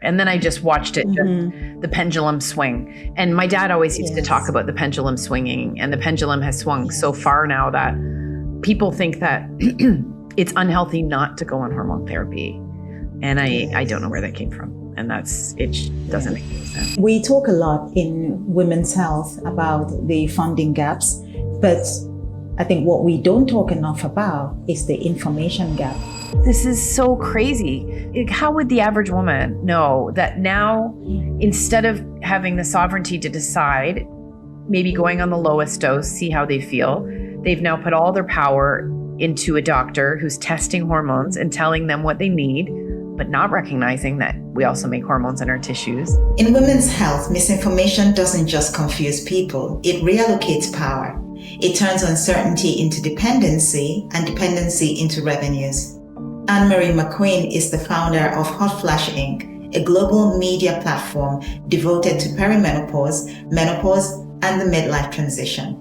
And then I just watched it, just the pendulum swing. And my dad always used to talk about the pendulum swinging, and the pendulum has swung so far now that people think that it's unhealthy not to go on hormone therapy. And I don't know where that came from. And it doesn't make any sense. We talk a lot in women's health about the funding gaps, but I think what we don't talk enough about is the information gap. This is so crazy. How would the average woman know that now, instead of having the sovereignty to decide, maybe going on the lowest dose, see how they feel, they've now put all their power into a doctor who's testing hormones and telling them what they need, but not recognizing that we also make hormones in our tissues. In women's health, misinformation doesn't just confuse people, it reallocates power. It turns uncertainty into dependency and dependency into revenues. Anne-Marie McQueen is the founder of Hot Flash Inc., a global media platform devoted to perimenopause, menopause, and the midlife transition.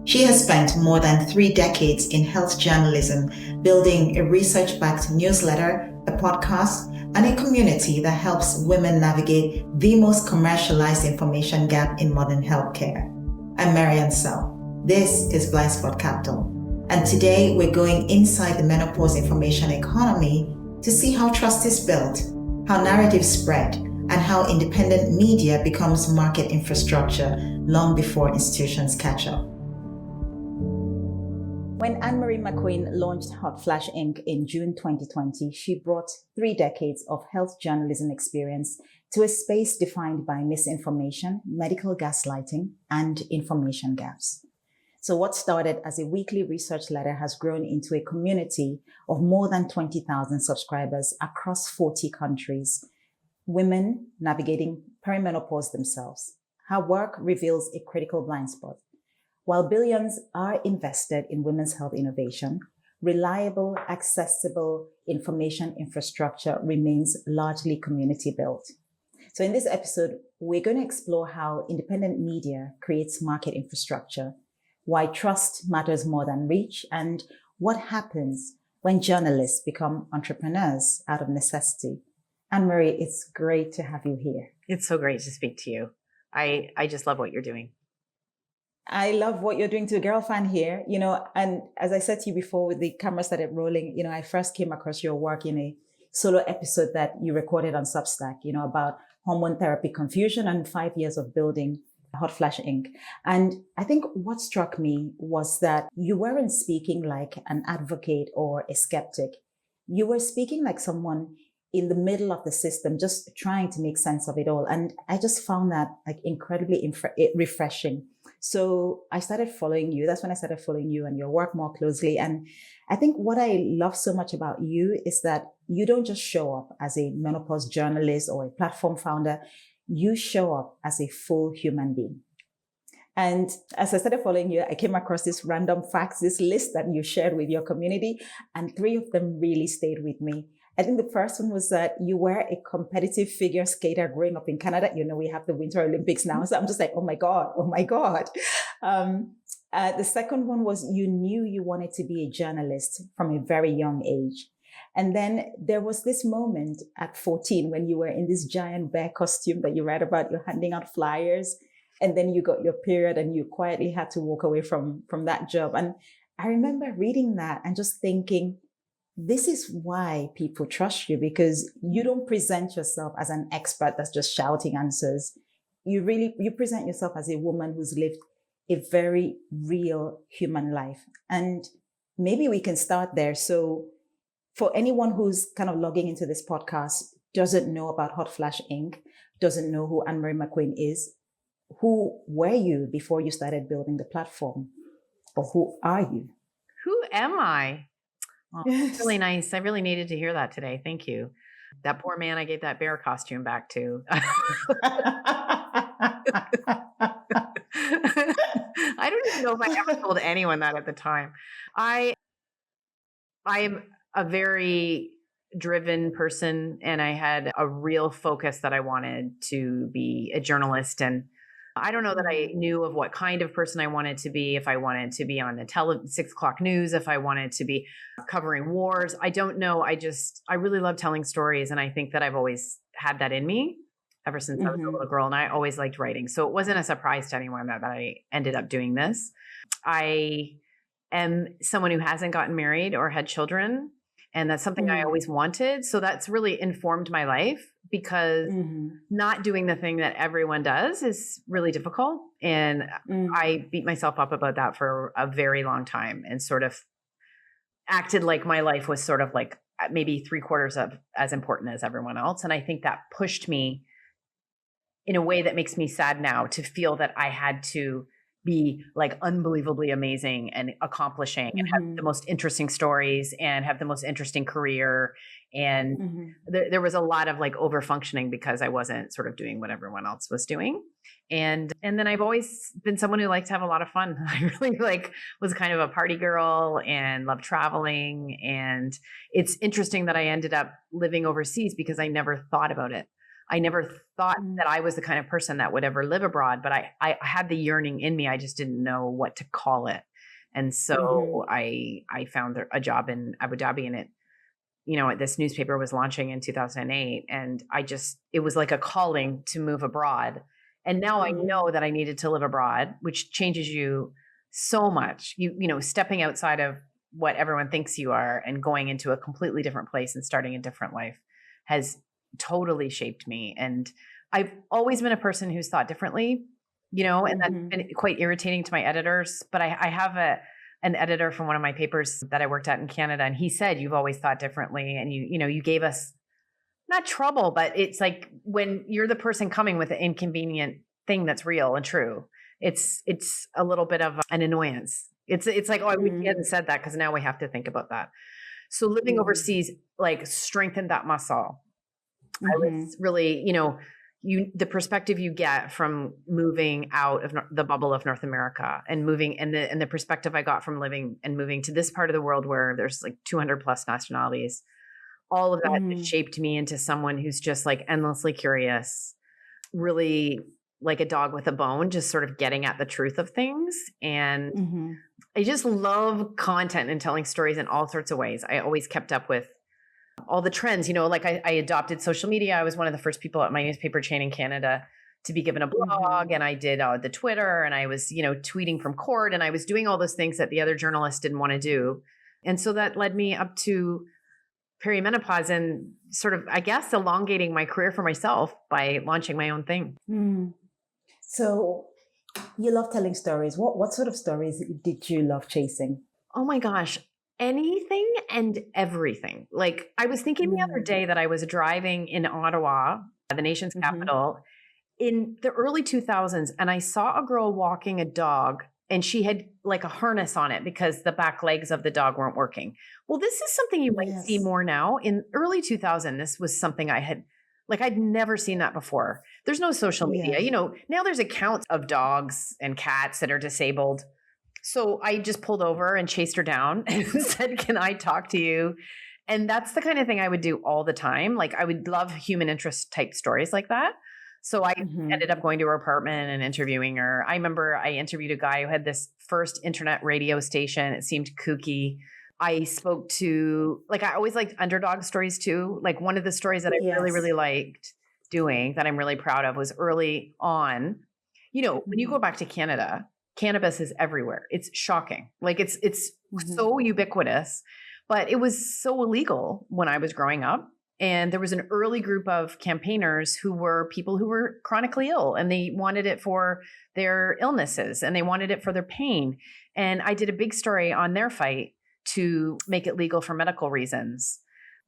She has spent more than 3 decades in health journalism, building a research-backed newsletter, a podcast, and a community that helps women navigate the most commercialized information gap in modern healthcare. I'm Maryann. This is Blindspot Capital. And today we're going inside the menopause information economy to see how trust is built, how narratives spread, and how independent media becomes market infrastructure long before institutions catch up. When Anne-Marie McQueen launched Hot Flash Inc. in June 2020, she brought 3 decades of health journalism experience to a space defined by misinformation, medical gaslighting, and information gaps. So what started as a weekly research letter has grown into a community of more than 20,000 subscribers across 40 countries. Women navigating perimenopause themselves. Her work reveals a critical blind spot. While billions are invested in women's health innovation, reliable, accessible information infrastructure remains largely community built. So in this episode, we're going to explore how independent media creates market infrastructure, why trust matters more than reach, and what happens when journalists become entrepreneurs out of necessity. Anne-Marie, it's great to have you here. It's so great to speak to you. I just love what you're doing. I love what you're doing to a girl fan here, and as I said to you before with the camera started rolling, I first came across your work in a solo episode that you recorded on Substack, about hormone therapy confusion and 5 years of building Hot Flash Inc. And I think what struck me was that you weren't speaking like an advocate or a skeptic. You were speaking like someone in the middle of the system, just trying to make sense of it all. And I just found that incredibly refreshing. So I started following you. That's when I started following you and your work more closely. And I think what I love so much about you is that you don't just show up as a menopause journalist or a platform founder. You show up as a full human being. And as I started following you, I came across this random facts, this list that you shared with your community, and 3 of them really stayed with me. I think the first one was that you were a competitive figure skater growing up in Canada. We have the Winter Olympics now. So I'm just like, oh my God. The second one was you knew you wanted to be a journalist from a very young age. And then there was this moment at 14 when you were in this giant bear costume that you read about, you're handing out flyers, and then you got your period and you quietly had to walk away from that job. And I remember reading that and just thinking, this is why people trust you, because you don't present yourself as an expert that's just shouting answers. You present yourself as a woman who's lived a very real human life. And maybe we can start there. So for anyone who's kind of logging into this podcast, doesn't know about Hot Flash Inc., doesn't know who Anne-Marie McQueen is, who were you before you started building the platform? Or who are you? Who am I? Oh, that's really nice. I really needed to hear that today. Thank you. That poor man I gave that bear costume back to. I don't even know if I ever told anyone that at the time. I am a very driven person, and I had a real focus that I wanted to be a journalist. And I don't know that I knew of what kind of person I wanted to be, if I wanted to be on the 6 o'clock news, if I wanted to be covering wars. I don't know. I really love telling stories. And I think that I've always had that in me ever since I was a little girl. And I always liked writing. So it wasn't a surprise to anyone that I ended up doing this. I am someone who hasn't gotten married or had children. And that's something I always wanted. So that's really informed my life, because not doing the thing that everyone does is really difficult. And I beat myself up about that for a very long time and sort of acted like my life was sort of like maybe 3/4 of as important as everyone else. And I think that pushed me in a way that makes me sad now to feel that I had to be like unbelievably amazing and accomplishing and have the most interesting stories and have the most interesting career. And there was a lot of like over functioning because I wasn't sort of doing what everyone else was doing. And then I've always been someone who liked to have a lot of fun. I really like was kind of a party girl and loved traveling. And it's interesting that I ended up living overseas because I never thought about it. I never thought that I was the kind of person that would ever live abroad, but I had the yearning in me. I just didn't know what to call it. And so I found a job in Abu Dhabi, and this newspaper was launching in 2008. And it was like a calling to move abroad. And now I know that I needed to live abroad, which changes you so much. Stepping outside of what everyone thinks you are and going into a completely different place and starting a different life has totally shaped me. And I've always been a person who's thought differently, and that's been quite irritating to my editors. But I have an editor from one of my papers that I worked at in Canada, and he said, "You've always thought differently, and you gave us not trouble, but it's like when you're the person coming with an inconvenient thing that's real and true, it's a little bit of an annoyance. It's like, oh, we hadn't said that because now we have to think about that." So living overseas like strengthened that muscle. I was really, the perspective you get from moving out of the bubble of North America and moving, and the perspective I got from living and moving to this part of the world where there's like 200 plus nationalities, all of that just shaped me into someone who's just like endlessly curious, really like a dog with a bone, just sort of getting at the truth of things. And I just love content and telling stories in all sorts of ways. I always kept up with all the trends, like I adopted social media. I was one of the first people at my newspaper chain in Canada to be given a blog, and I did the Twitter, and I was, tweeting from court, and I was doing all those things that the other journalists didn't want to do. And so that led me up to perimenopause and sort of, I guess, elongating my career for myself by launching my own thing. So you love telling stories. What sort of stories did you love chasing? Oh my gosh. Anything and everything. Like I was thinking the other day that I was driving in Ottawa, the nation's capital, in the early 2000s, and I saw a girl walking a dog, and she had like a harness on it because the back legs of the dog weren't working. Well, this is something you might see more now. In early 2000, this was something I'd never seen that before. There's no social media. Now there's accounts of dogs and cats that are disabled. So I just pulled over and chased her down and said, "Can I talk to you?" And that's the kind of thing I would do all the time. Like I would love human interest type stories like that. So I ended up going to her apartment and interviewing her. I remember I interviewed a guy who had this first internet radio station. It seemed kooky. I spoke to, I always liked underdog stories too. Like one of the stories that I really, really liked doing that I'm really proud of was early on, when you go back to Canada, cannabis is everywhere. It's shocking. Like it's so ubiquitous, but it was so illegal when I was growing up. And there was an early group of campaigners who were people who were chronically ill, and they wanted it for their illnesses and they wanted it for their pain. And I did a big story on their fight to make it legal for medical reasons.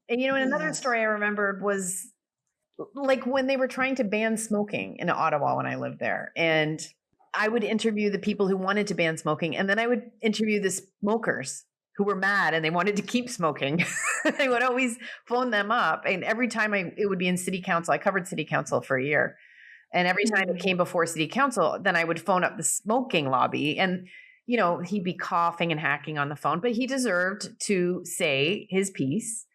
And, another story I remembered was like when they were trying to ban smoking in Ottawa when I lived there. And I would interview the people who wanted to ban smoking, and then I would interview the smokers who were mad and they wanted to keep smoking. I would always phone them up, and every time it would be in city council. I covered city council for a year, and every time it came before city council, then I would phone up the smoking lobby, and he'd be coughing and hacking on the phone, but he deserved to say his piece.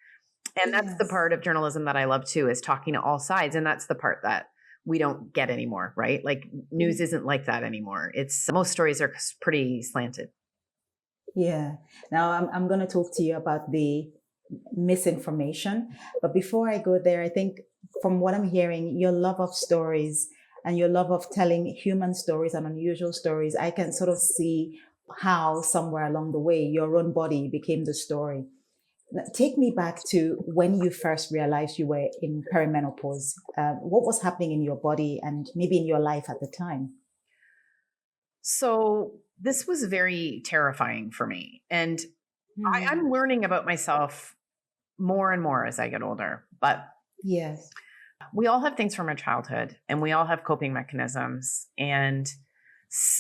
And that's the part of journalism that I love too, is talking to all sides, and that's the part that we don't get anymore, right? Like news isn't like that anymore. Most stories are pretty slanted. Yeah. Now I'm going to talk to you about the misinformation. But before I go there, I think from what I'm hearing, your love of stories and your love of telling human stories and unusual stories, I can sort of see how somewhere along the way, your own body became the story. Take me back to when you first realized you were in perimenopause. What was happening in your body and maybe in your life at the time? So this was very terrifying for me. And I'm learning about myself more and more as I get older. But Yes. we all have things from our childhood and we all have coping mechanisms. And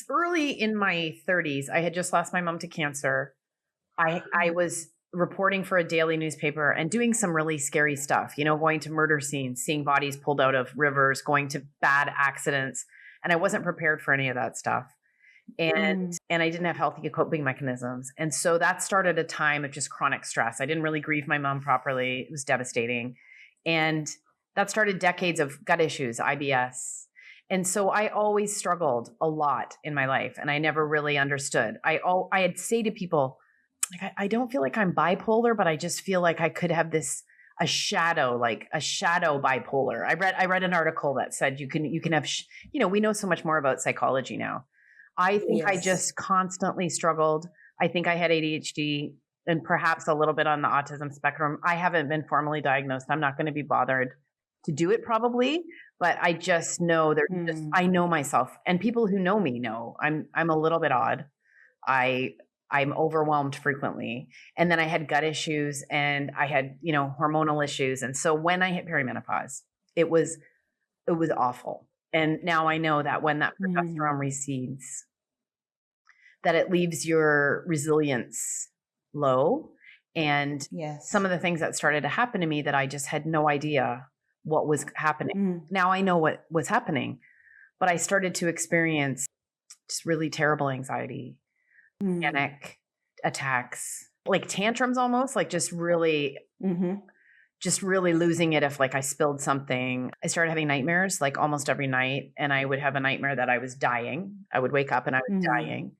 early in my 30s, I had just lost my mom to cancer. I was reporting for a daily newspaper and doing some really scary stuff, going to murder scenes, seeing bodies pulled out of rivers, going to bad accidents. And I wasn't prepared for any of that stuff. And I didn't have healthy coping mechanisms. And so that started a time of just chronic stress. I didn't really grieve my mom properly. It was devastating. And that started decades of gut issues, IBS. And so I always struggled a lot in my life and I never really understood. I'd say to people, like, I don't feel like I'm bipolar, but I just feel like I could have a shadow bipolar. I read an article that said you can have, we know so much more about psychology now. I think I just constantly struggled. I think I had ADHD and perhaps a little bit on the autism spectrum. I haven't been formally diagnosed. I'm not going to be bothered to do it probably, but I just know I know myself, and people who know me know I'm a little bit odd. I'm overwhelmed frequently. And then I had gut issues and I had, hormonal issues. And so when I hit perimenopause, it was awful. And now I know that when that progesterone recedes, that it leaves your resilience low. And some of the things that started to happen to me that I just had no idea what was happening. Now I know what was happening, but I started to experience just really terrible anxiety, panic attacks, like tantrums almost, like just really losing it if like I spilled something. I started having nightmares like almost every night. And I would have a nightmare that I was dying. I would wake up and I was dying.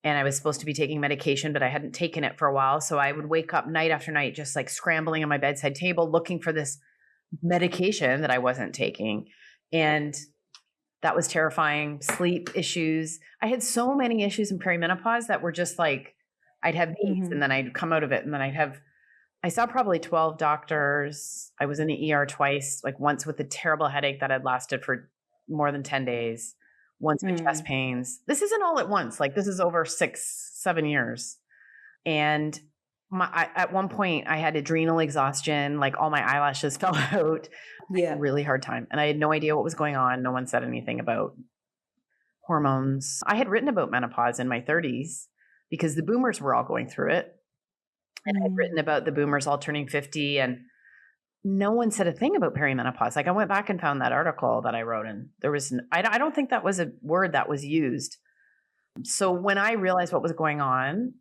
And I was supposed to be taking medication, but I hadn't taken it for a while. So I would wake up night after night, just like scrambling on my bedside table, looking for this medication that I wasn't taking. And that was terrifying. Sleep issues. I had so many issues in perimenopause that were just like, I'd have these and then I'd come out of it. And then I saw probably 12 doctors. I was in the ER twice, like once with a terrible headache that had lasted for more than 10 days. Once with chest pains. This isn't all at once. Like this is over 6-7 years. And at one point I had adrenal exhaustion, like all my eyelashes fell out. I had a really hard time. And I had no idea what was going on. No one said anything about hormones. I had written about menopause in my 30s because the boomers were all going through it. And I'd written about the boomers all turning 50 and no one said a thing about perimenopause. Like I went back and found that article that I wrote and there was, I don't think that was a word that was used. So when I realized what was going on,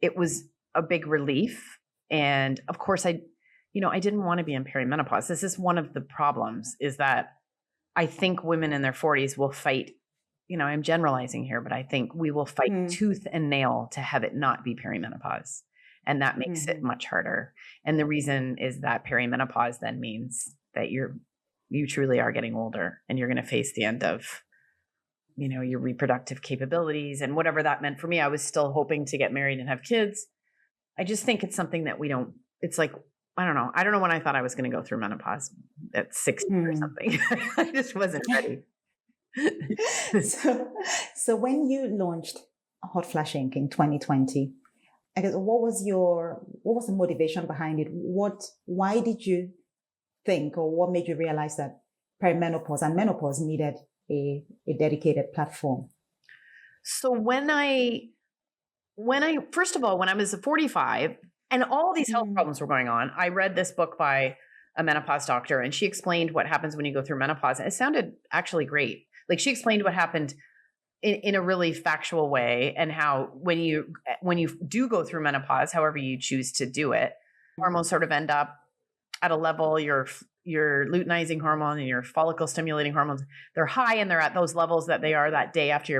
it was a big relief. And of course I didn't want to be in perimenopause. This is one of the problems is that I think women in their 40s will fight, I'm generalizing here, but I think we will fight tooth and nail to have it not be perimenopause. And that makes it much harder. And the reason is that perimenopause then means that you truly are getting older and you're going to face the end of, your reproductive capabilities and whatever that meant for me. I was still hoping to get married and have kids. I just think it's something that it's like, I don't know. I don't know when I thought I was going to go through menopause at 60 or something. I just wasn't ready. So when you launched Hot Flash Inc. in 2020, I guess what was the motivation behind it? Why did you think, or what made you realize that perimenopause and menopause needed a dedicated platform? So when I first of all, when I was 45 and all these health problems were going on, I read this book by a menopause doctor and she explained what happens when you go through menopause. And it sounded actually great. Like she explained what happened in a really factual way and how when you do go through menopause, however you choose to do it, hormones sort of end up at a level, your luteinizing hormone and your follicle stimulating hormones, they're high and they're at those levels that they are that day after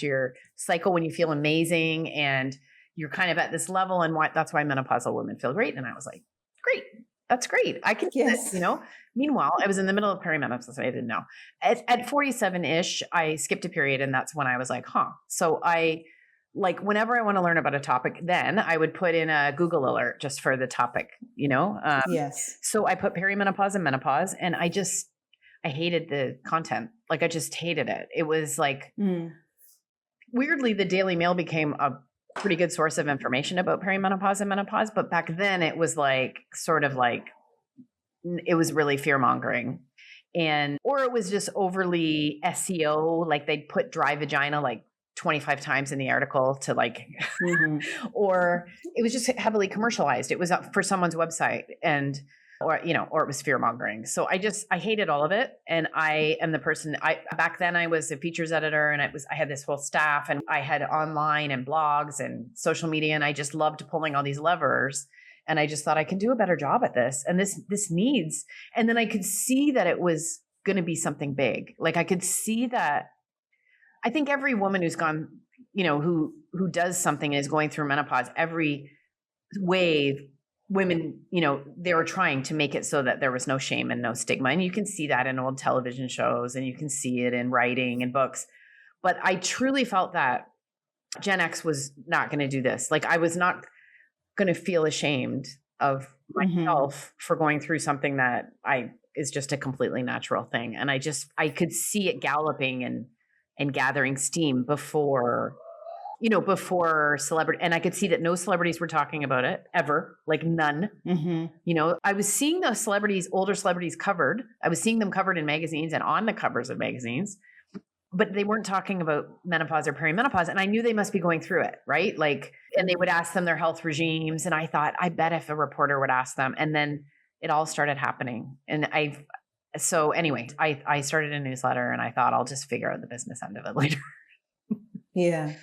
your cycle when you feel amazing and you're kind of at this level. And that's why menopausal women feel great. And I was like, great. That's great. I can do Yes. this, Meanwhile, I was in the middle of perimenopause, so I didn't know. At 47-ish, I skipped a period, and that's when I was like, huh. So I, like, whenever I want to learn about a topic, then I would put in a Google alert just for the topic, Yes. So I put perimenopause and menopause, and I hated the content. Like, I just hated it. It was like, weirdly, the Daily Mail became a pretty good source of information about perimenopause and menopause. But back then it was like, sort of like, it was really fear mongering, or it was just overly SEO. Like, they'd put dry vagina like 25 times in the article to like, or it was just heavily commercialized. It was up for someone's website, or it was fear mongering. So I hated all of it. And I am the person, back then I was a features editor, and I had this whole staff, and I had online and blogs and social media. And I just loved pulling all these levers. And I just thought I can do a better job at this. And this needs, and then I could see that it was going to be something big. Like, I could see that. I think every woman who's gone, who does something and is going through menopause, every wave, women, they were trying to make it so that there was no shame and no stigma. And you can see that in old television shows, and you can see it in writing and books. But I truly felt that Gen X was not going to do this. Like, I was not going to feel ashamed of myself for going through something that is just a completely natural thing. And I could see it galloping and gathering steam before celebrity. And I could see that no celebrities were talking about it ever, like none. I was seeing those older celebrities covered. I was seeing them covered in magazines and on the covers of magazines, but they weren't talking about menopause or perimenopause. And I knew they must be going through it, right? Like, and they would ask them their health regimes. And I thought, I bet if a reporter would ask them, and then it all started happening. And so anyway, I started a newsletter, and I thought I'll just figure out the business end of it later. Yeah.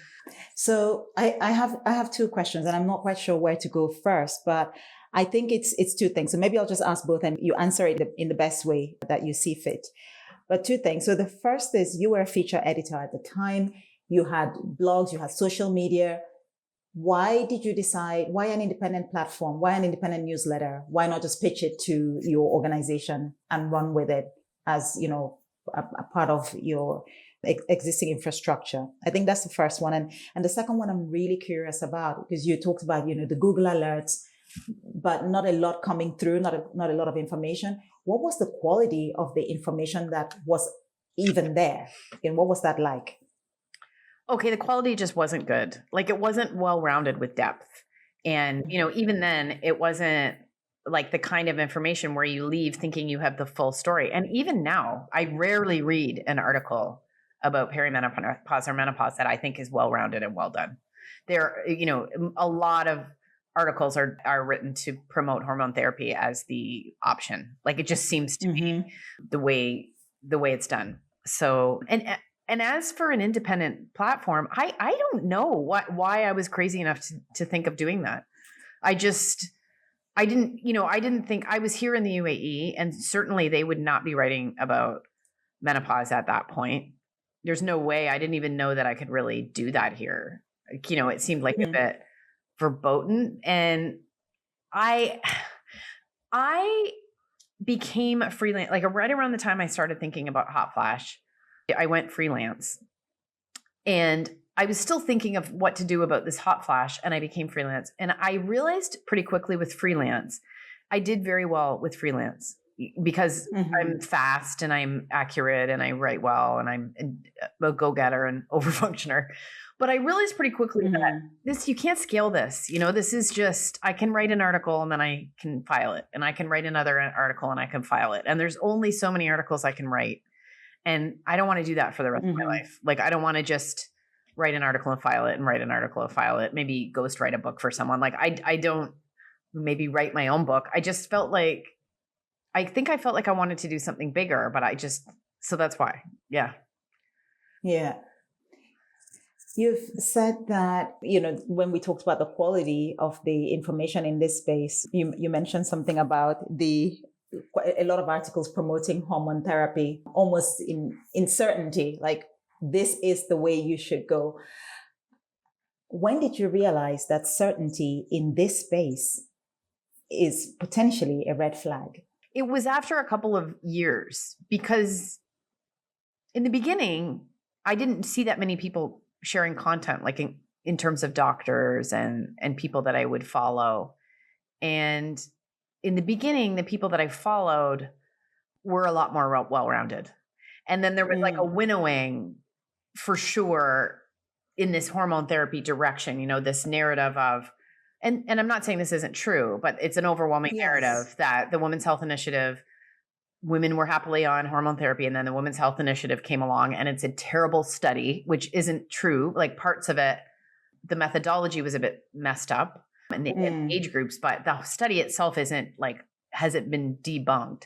So I have two questions, and I'm not quite sure where to go first, but I think it's two things. So maybe I'll just ask both, and you answer it in the best way that you see fit. But two things. So the first is, you were a feature editor at the time. You had blogs, you had social media. Why did you decide, why an independent platform? Why an independent newsletter? Why not just pitch it to your organization and run with it as, a part of your existing infrastructure? I think that's the first one. And the second one I'm really curious about, because you talked about, the Google alerts, but not a lot coming through, not a lot of information. What was the quality of the information that was even there? And what was that like? Okay, the quality just wasn't good. Like, it wasn't well-rounded with depth. And, even then, it wasn't like the kind of information where you leave thinking you have the full story. And even now, I rarely read an article about perimenopause or menopause that I think is well-rounded and well done. There, a lot of articles are written to promote hormone therapy as the option. Like, it just seems to be the way it's done. So, and as for an independent platform, I don't know why I was crazy enough to think of doing that. I didn't think. I was here in the UAE, and certainly they would not be writing about menopause at that point. There's no way. I didn't even know that I could really do that here. Like, it seemed like a bit verboten. And I became a freelance, like right around the time I started thinking about Hot Flash. I went freelance, and I was still thinking of what to do about this Hot Flash, and I became freelance. And I realized pretty quickly with freelance, I did very well with freelance because I'm fast and I'm accurate and I write well and I'm a go-getter and overfunctioner. But I realized pretty quickly that you can't scale this. This is just, I can write an article and then I can file it, and I can write another article and I can file it. And there's only so many articles I can write. And I don't want to do that for the rest of my life. Like, I don't want to just write an article and file it and write an article and file it. Maybe ghost write a book for someone. Like, I don't maybe write my own book. I just felt like, I felt like I wanted to do something bigger, but so that's why. Yeah. Yeah. You've said that, when we talked about the quality of the information in this space, you mentioned something about a lot of articles promoting hormone therapy, almost in certainty, like this is the way you should go. When did you realize that certainty in this space is potentially a red flag? It was after a couple of years, because in the beginning, I didn't see that many people sharing content, like in terms of doctors and people that I would follow. And in the beginning, the people that I followed were a lot more well-rounded. And then there was like a winnowing for sure in this hormone therapy direction, you know, this narrative of, and I'm not saying this isn't true, but it's an overwhelming narrative that the Women's Health Initiative, women were happily on hormone therapy, and then the Women's Health Initiative came along, and it's a terrible study, which isn't true. Like parts of it, the methodology was a bit messed up and the age groups, but the study itself hasn't been debunked.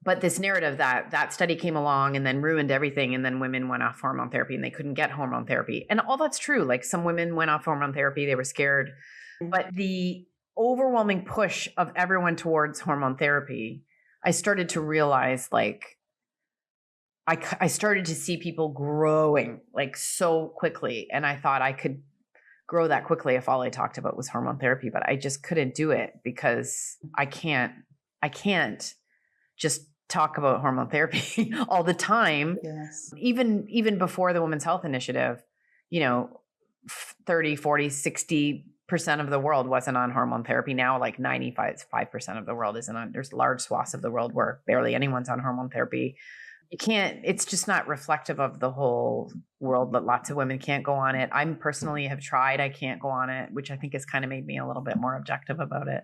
But this narrative that study came along and then ruined everything, and then women went off hormone therapy and they couldn't get hormone therapy. And all that's true. Like some women went off hormone therapy, they were scared. But the overwhelming push of everyone towards hormone therapy, I started to realize, like, I started to see people growing like so quickly. And I thought I could grow that quickly if all I talked about was hormone therapy, but I just couldn't do it because I can't just talk about hormone therapy all the time. Yes. Even before the Women's Health Initiative, you know, 30, 40, 60% of the world wasn't on hormone therapy. Now, like 95% of the world isn't on. There's large swaths of the world where barely anyone's on hormone therapy. It's just not reflective of the whole world that lots of women can't go on it. I personally have tried. I can't go on it, which I think has kind of made me a little bit more objective about it.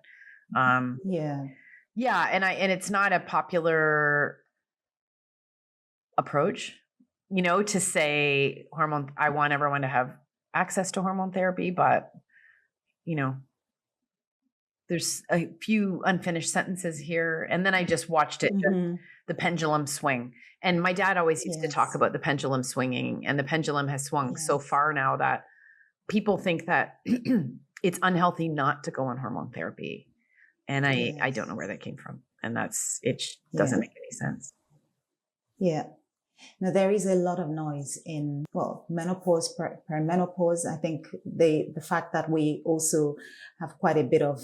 Yeah. And it's not a popular approach, you know, to say I want everyone to have access to hormone therapy, but you know, there's a few unfinished sentences here. And then I just watched it, the pendulum swing. And my dad always used to talk about the pendulum swinging, and the pendulum has swung so far now that people think that it's unhealthy not to go on hormone therapy. And I don't know where that came from. And it doesn't make any sense. Yeah. Now, there is a lot of noise in, menopause, perimenopause. I think the fact that we also have quite a bit of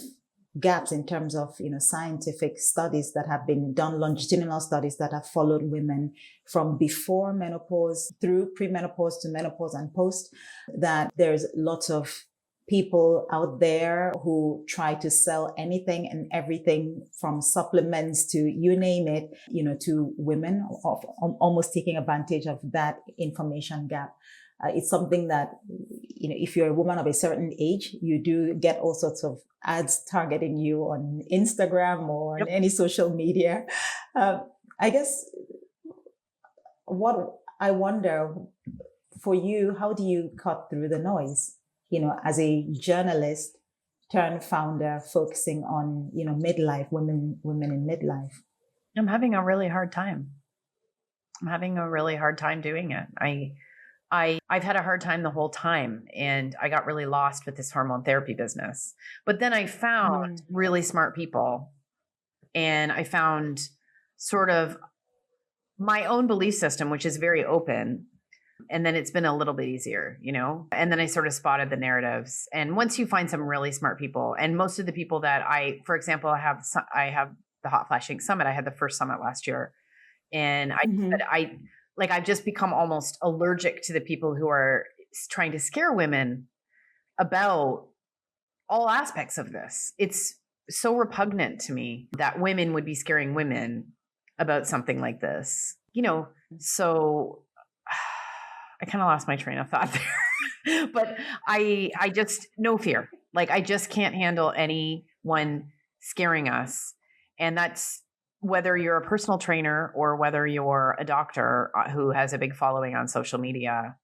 gaps in terms of, you know, scientific studies that have been done, longitudinal studies that have followed women from before menopause through premenopause to menopause and post, that there's lots of people out there who try to sell anything and everything from supplements to you name it, you know, to women, almost taking advantage of that information gap. It's something that, you know, if you're a woman of a certain age, you do get all sorts of ads targeting you on Instagram or on any social media. I guess what I wonder for you, how do you cut through the noise? You know, as a journalist turned founder focusing on, you know, midlife, women in midlife. I'm having a really hard time. Doing it. I've had a hard time the whole time, and I got really lost with this hormone therapy business. But then I found really smart people, and I found sort of my own belief system, which is very open. And then it's been a little bit easier, you know, and then I sort of spotted the narratives. And once you find some really smart people, and most of the people that for example, I have the Hot Flashing Summit. I had the first summit last year, and I've just become almost allergic to the people who are trying to scare women about all aspects of this. It's so repugnant to me that women would be scaring women about something like this, you know, so I kind of lost my train of thought there, but I just, no fear. Like, I just can't handle anyone scaring us. And that's whether you're a personal trainer or whether you're a doctor who has a big following on social media.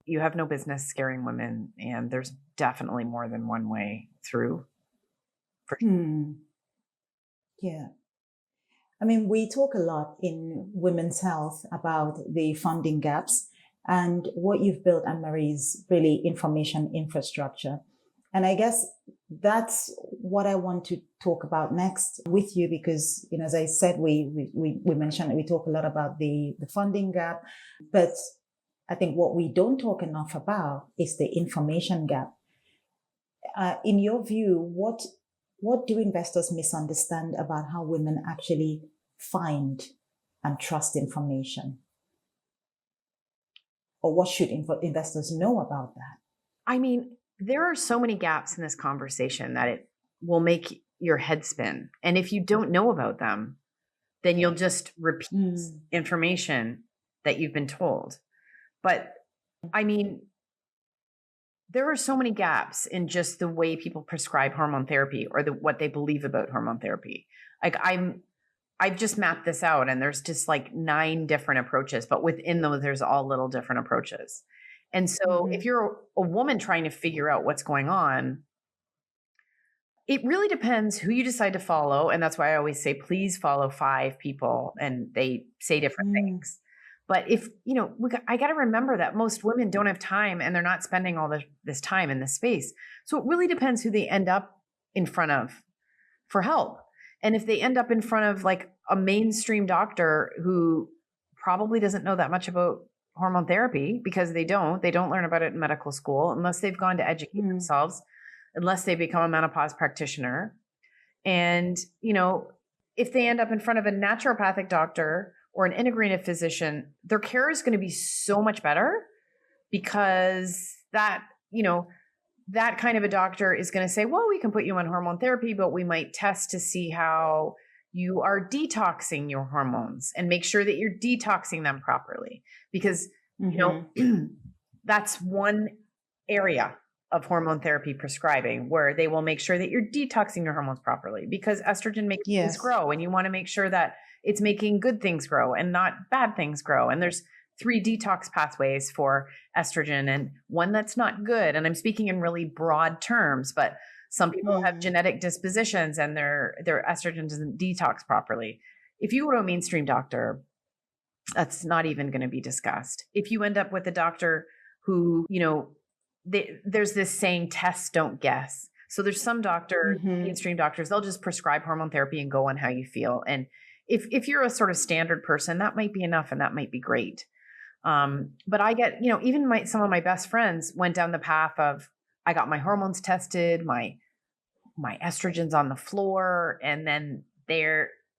You have no business scaring women. And there's definitely more than one way through. Yeah. I mean, we talk a lot in women's health about the funding gaps. And what you've built, Anne-Marie, is really information infrastructure. And I guess that's what I want to talk about next with you, because, you know, as I said, we mentioned, we talk a lot about the funding gap, but I think what we don't talk enough about is the information gap. In your view, what what do investors misunderstand about how women actually find and trust information? Or what should investors know about that? I mean, there are so many gaps in this conversation that it will make your head spin. And if you don't know about them, then you'll just repeat information that you've been told. But I mean, there are so many gaps in just the way people prescribe hormone therapy or what they believe about hormone therapy. Like I've just mapped this out, and there's just like 9 different approaches, but within those, there's all little different approaches. And so if you're a woman trying to figure out what's going on, it really depends who you decide to follow. And that's why I always say, please follow 5 people, and they say different things. But if, I got to remember that most women don't have time, and they're not spending all this time in this space. So it really depends who they end up in front of for help. And if they end up in front of like a mainstream doctor who probably doesn't know that much about hormone therapy, because they don't learn about it in medical school unless they've gone to educate themselves, unless they become a menopause practitioner. And, if they end up in front of a naturopathic doctor or an integrative physician, their care is going to be so much better, because that kind of a doctor is going to say, well, we can put you on hormone therapy, but we might test to see how you are detoxing your hormones and make sure that you're detoxing them properly. Because, that's one area of hormone therapy prescribing where they will make sure that you're detoxing your hormones properly, because estrogen makes things grow, and you want to make sure that it's making good things grow and not bad things grow. And there's 3 detox pathways for estrogen, and one that's not good. And I'm speaking in really broad terms, but some people have genetic dispositions and their estrogen doesn't detox properly. If you go to a mainstream doctor, that's not even going to be discussed. If you end up with a doctor who, there's this saying, test, don't guess. So there's some mainstream doctors, they'll just prescribe hormone therapy and go on how you feel. And if you're a sort of standard person, that might be enough, and that might be great. But I get, even some of my best friends went down the path of, I got my hormones tested, my estrogen's on the floor, and then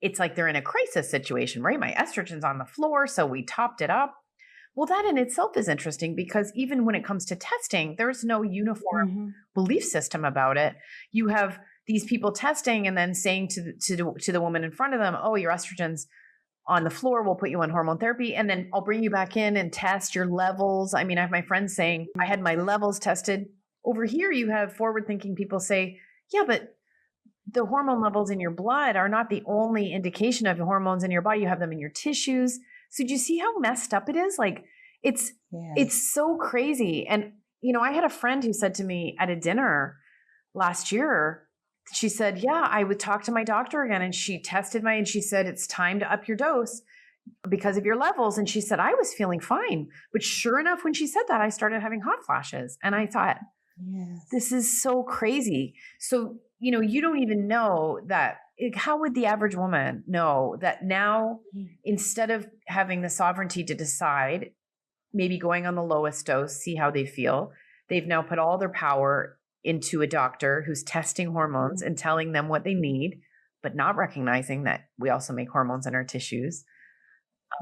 it's like they're in a crisis situation, right? My estrogen's on the floor, so we topped it up. Well, that in itself is interesting, because even when it comes to testing, there's no uniform belief system about it. You have these people testing and then saying to the woman in front of them, oh, your estrogen's on the floor, we'll put you on hormone therapy, and then I'll bring you back in and test your levels. I mean, I have my friends saying, I had my levels tested. Over here, you have forward-thinking people say, yeah, but the hormone levels in your blood are not the only indication of the hormones in your body. You have them in your tissues. So do you see how messed up it is? Like, it's so crazy. And, I had a friend who said to me at a dinner last year, she said, yeah, I would talk to my doctor again. And she tested and she said, it's time to up your dose because of your levels. And she said, I was feeling fine. But sure enough, when she said that, I started having hot flashes. And I thought, this is so crazy. So, you don't even know that. How would the average woman know that now, instead of having the sovereignty to decide, maybe going on the lowest dose, see how they feel, they've now put all their power into a doctor who's testing hormones and telling them what they need, but not recognizing that we also make hormones in our tissues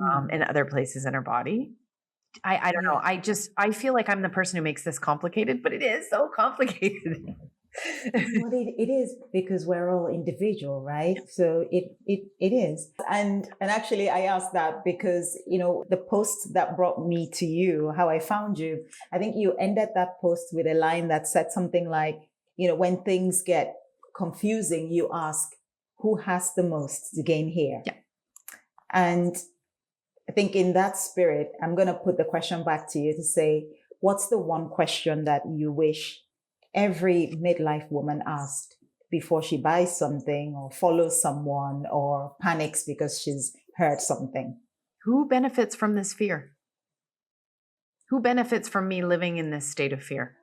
and other places in our body. I don't know. I feel like I'm the person who makes this complicated, but it is so complicated. Well, it is, because we're all individual, right? So it is. And actually I asked that because, the post that brought me to you, how I found you, I think you ended that post with a line that said something like, when things get confusing, you ask, who has the most to gain here? Yeah. And I think in that spirit, I'm going to put the question back to you to say, what's the one question that you wish every midlife woman asked before she buys something or follows someone or panics because she's heard something? Who benefits from this fear? Who benefits from me living in this state of fear?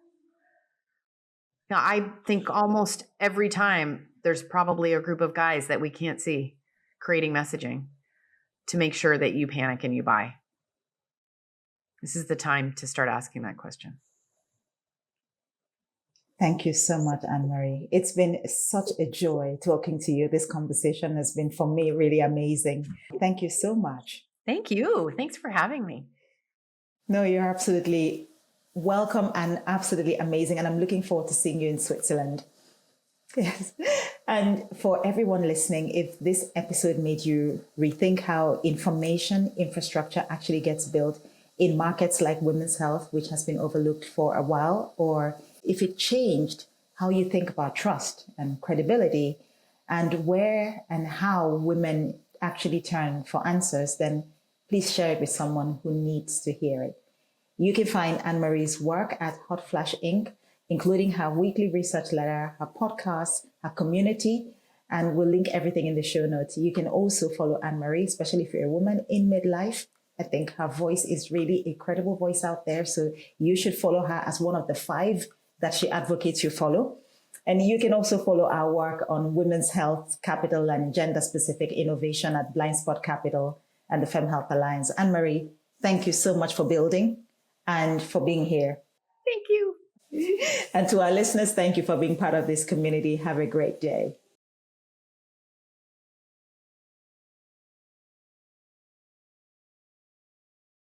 Now, I think almost every time there's probably a group of guys that we can't see creating messaging to make sure that you panic and you buy. This is the time to start asking that question. Thank you so much, Anne-Marie. It's been such a joy talking to you. This conversation has been, for me, really amazing. Thank you so much. Thank you. Thanks for having me. No, you're absolutely welcome and absolutely amazing. And I'm looking forward to seeing you in Switzerland. Yes. And for everyone listening, if this episode made you rethink how information infrastructure actually gets built in markets like women's health, which has been overlooked for a while, or if it changed how you think about trust and credibility and where and how women actually turn for answers, then please share it with someone who needs to hear it. You can find Anne-Marie's work at Hot Flash Inc., including her weekly research letter, her podcast, her community, and we'll link everything in the show notes. You can also follow Anne-Marie, especially if you're a woman in midlife. I think her voice is really a credible voice out there, so you should follow her as one of the 5 that she advocates you follow. And you can also follow our work on women's health, capital, and gender-specific innovation at Blindspot Capital and the Femme Health Alliance. Anne-Marie, thank you so much for building and for being here. Thank you. And to our listeners, thank you for being part of this community. Have a great day.